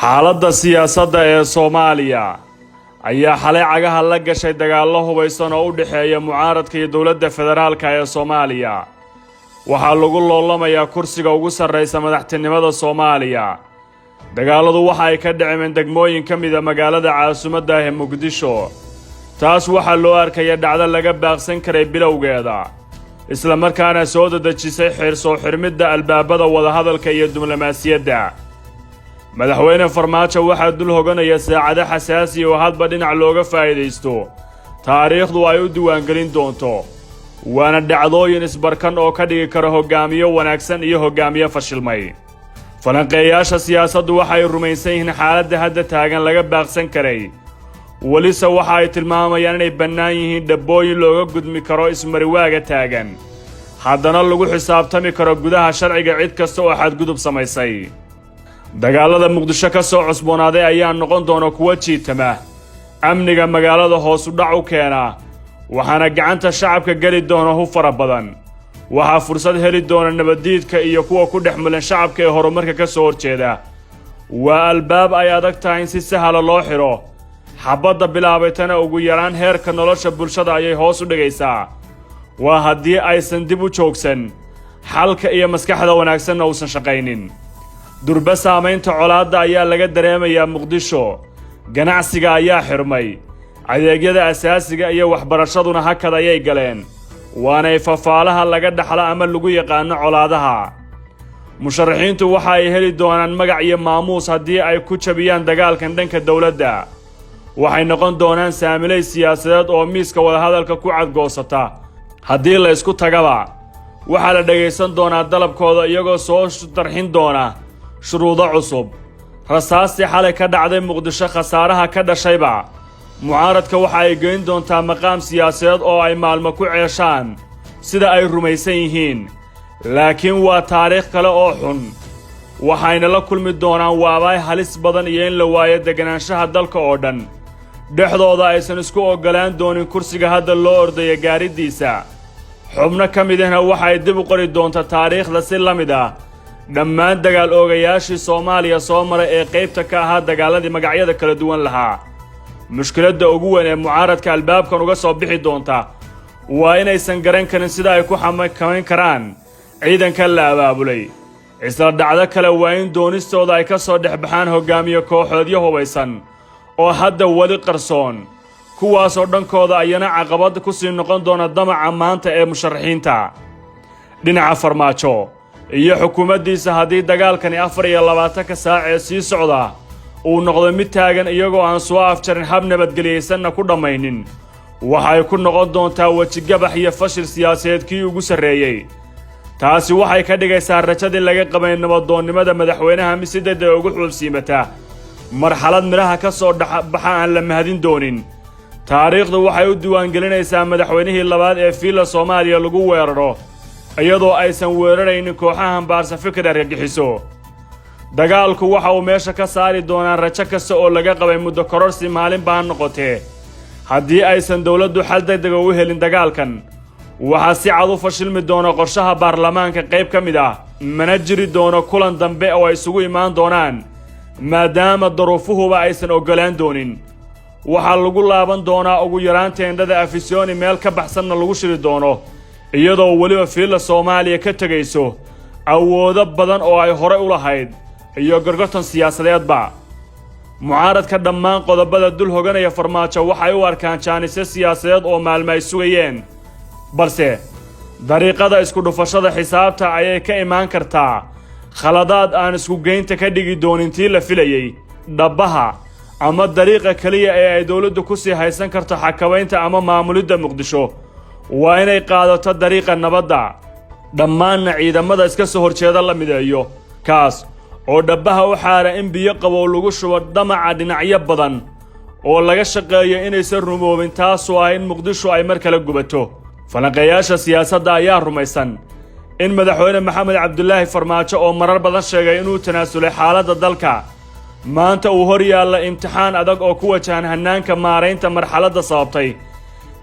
xaaladda siyaasadda ee Soomaaliya ayaa xalay cagaha la gashay dagaallo hubeysan oo u dhaxeeya mucaaradka iyo dawladda federaalka ee Soomaaliya. waxaa lagu loolamayaa kursiga ugu sarreysa madaxtinimada Soomaaliya. dagaaladu waxa ay ka dhaceen degmooyin ka mid ah magaalada caasimadda ee Muqdisho. taas waxaa loo arkaya dhacdo laga baaqsan karay bilowgeeda, isla markaana soo dadajisay soo xirmidda albaabada wadahadalka iyo diblomaasiyadda. madaxweyne Farmaajo waxaa dul hoganaya saacado xasaasi oo hadba dhinac looga faa'iideysto taariikhdu ay u diiwaangelin doonto, waana dhacdooyin isbarkan oo ka dhigi kara hogaamiye wanaagsan iyo hogaamiye fashilmay. falanqeeyaasha siyaasaddu waxay rumaysan yihiin xaaladda hadda taagan laga baaqsan karay, welise waxa ay tilmaamayaan inay bannaan yihiin dhabbooyin looga gudmi karo ismariwaaga taagan, haddana lagu xisaabtami karo gudaha sharciga cid kasta oo xadgudub samaysay. dagaalada Muqdisho ka soo cusboonaaday ayaa noqon doona kuwa jiitama amniga magaalada hoos u dhac u keena, waxaana gacanta shacabka geli doona hub fara badan. waxaa fursad heli doona nabaddiidka iyo kuwa ku dhex mulan shacabka ee horumarka ka soo horjeeda. waa albaab ay adag tahay in si sahla loo xiro. xabadda bilaabaytana ugu yaraan heerka nolosha bulshada ayay hoos u dhigaysaa. waa haddii aysan dib u joogsan xalka iyo maskaxda wanaagsanna uusan shaqaynin. durba saamaynta colaadda ayaa laga dareemayaa Muqdisho. ganacsiga ayaa xirmay, adeegyada asaasiga iyo waxbarashaduna hakad ayay galeen, waana fafaalaha laga dhaxlo ama lagu yaqaano colaadaha. musharaxiintu waxa ay heli doonaan magac iyo maamuus haddii ay ku jabiyaan dagaalkan dhanka dawladda. waxay noqon doonaan saamilay siyaasadeed oo miiska wadahadalka ku cadgoosata. haddii la isku tagaba waxaa la dhagaysan doonaa dalabkooda iyagoo soo darxin doona shuruudo cusub. rasaastii xalay ka dhacday Muqdisho khasaaraha ka dhashayba mucaaradka waxa ay geyn doontaa maqaam siyaasadeed oo ay maalmo ku ceeshaan sida ay rumaysan yihiin. laakiin waa taariikh kale oo xun. waxayna la kulmi doonaan waabaay halis badan iyo in la waayo deganaanshaha dalka oo dhan. dhexdooda aysan isku oggolaan doonin kursiga hadda loo ordaya gaaridiisa. xubno ka mid ahna waxay dib u qori doontaa taariikhda si la mid ah dhammaan dagaal oogayaashii Soomaaliya soo maray ee qaybta ka ahaa dagaaladii magacyada kala duwan lahaa. mushkiladda ugu weyn ee mucaaradka albaabkan uga soo bixi doonta waa inaysan garan karin sida ay ku xakameyn karaan ciidanka la abaabulay. isla dhacdo kale waa in doonistooda ay ka soo dhex baxaan hogaamiye kooxoodyo hubaysan oo hadda weli qarsoon, kuwaasoo dhankooda ayana caqabad ku sii noqon doona damaca maanta ee musharaxiinta. dhinaca Farmaajo iyo xukuumaddiisa haddii dagaalkani 24 saac ee sii socda uu noqdo mid taagan iyagoo aan soo afjarin hab nabadgeliyeysanna ku dhammaynin, waxay ku noqon doontaa wejigabax iyo fashil siyaasadeed kii ugu sarreeyey. taasi waxay ka dhigaysaa rajadii laga qabay nabadoonnimada madaxweynaha misidada ugu xuulsiimata marxalad midhaha ka soo baxa aan la mahadin doonin. taariikhdu waxay u diiwaangelinaysaa madaxweynihii labaad ee fiilla Soomaaliya lagu weeraro iyadoo aysan weeraraynin kooxaha hambaarsan fikir argagixiso. dagaalku waxa uu meesha ka saari doonaa rajo kasta oo laga qabay muddo kororsi maalin baan noqotee. haddii aysan dawladdu xal degdeg u helin dagaalkan, waxaa si cad u fashilmi doona qorshaha baarlamaanka qayb ka mid ah, mana jiri doono kulan dambe oo ay isugu imaan doonaan maadaama daruufuhuba aysan oggolaan doonin. waxaa lagu laaban doonaa ugu yaraan teendhada Afisyooni meel ka baxsanna lagu shiri doono, iyadoo weliba fiilla Soomaaliya ka tegayso awoodo badan oo ay hore u lahayd iyo gorgortan siyaasadeedba. mucaaradka dhammaan qodobada dul hoganaya Farmaajo waxay u arkaan jaanisyo siyaasadeed oo maalmo ay sugayeen, balse dariiqada isku dhufashada xisaabta ayay ka imaan kartaa khaladaad aan isku geynta ka dhigi doonin tii la filayey. dhabbaha ama dariiqa keliya ee ay dawladdu ku sii haysan karto xakameynta ama maamulidda Muqdisho waa inay qaadato dariiqa nabadda, dhammaanna ciidamada iska soo horjeeda la mideeyo, kaas oo dhabbaha u xaara in biyo qabow lagu shubo dhamaca dhinacyo badan oo laga shaqeeyo inaysan rumoobin, taasoo ah in Muqdisho ay mar kale gubato. falanqeeyaasha siyaasadda ayaa rumaysan in madaxweyne Maxamed Cabdulaahi Farmaajo oo marar badan sheegay inuu tanaasulay xaaladda dalka, maanta uu hor yaalla imtixaan adag oo ku wajahan hannaanka maaraynta marxaladda sababtay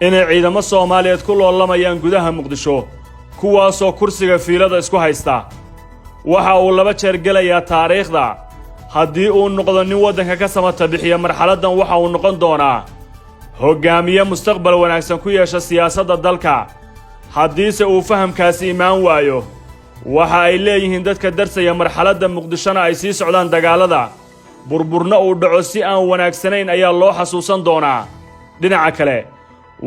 inay ciidamo Soomaaliyeed ku loolamayaan gudaha Muqdisho, kuwaasoo kursiga fiilada isku haysta. waxa uu laba jeer gelayaa taariikhda haddii uu noqdo nin waddanka ka samata bixiya marxaladdan waxa uu noqon doonaa hoggaamiye mustaqbal wanaagsan ku yeesha siyaasadda dalka. haddiise uu fahamkaasi imaan waayo waxa ay leeyihiin dadka darsaya marxaladda muqdishona ay sii socdaan dagaallada burburna uu dhaco si aan wanaagsanayn ayaa loo xasuusan doonaa. dhinaca kale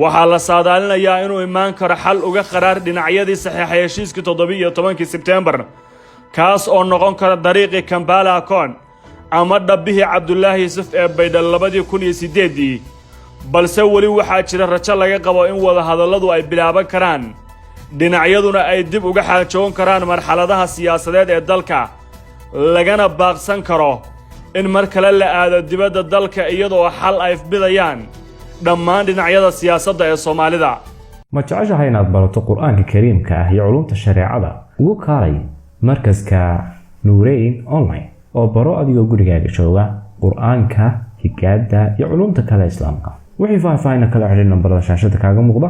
waxaa la saadaalinayaa inuu imaan karo xal uga qaraar dhinacyadii saxeexay heshiiskii 17 Sebteembar kaas oo noqon kara dariiqii Kampala Accord ama dhabbihii Cabdullaahi Yuusuf ee Baydhabo 2008 balse weli waxaa jira rajo laga qabo in wada hadalladu ay bilaaban karaan dhinacyaduna ay dib uga xaajoon karaan marxaladaha siyaasadeed ee dalka lagana baaqsan karo in mar kale la aado dibadda dalka iyadoo xal ay bidayaan dhammaan dhinacyada siyaasadda ee Soomaalida. ma jeceshahay inaad barato Qur'aanka Kariimka ah iyo culumta shareecada ugu kaalay markaska Nuurayn Online oo baro adigoo gurigaaga jooga Qur'aanka, higaada iyo culumta kale Islaamka. wixii faahfaahin kala xiriir nambarada shaashada kaaga muuqda.